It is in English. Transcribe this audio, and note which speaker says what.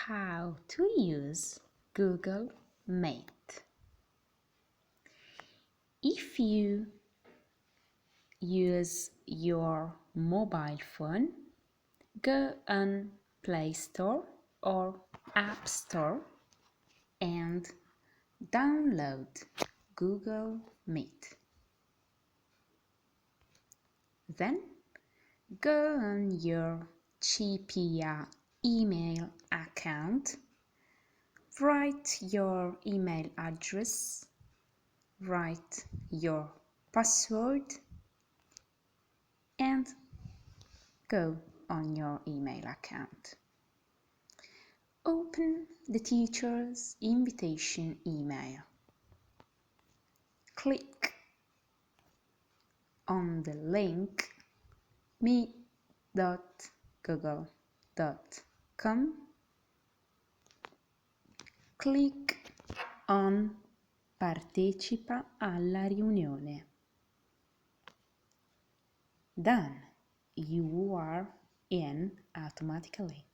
Speaker 1: how to use Google Meet. If you use your mobile phone, go on Play Store or App Store and download Google Meet. Then go on your CPIA email account, write your email address, write your password, and go on your email account. Open the teacher's invitation email. Click on the link meet.google.com. Click on Partecipa alla riunione. Done. You are in automatically.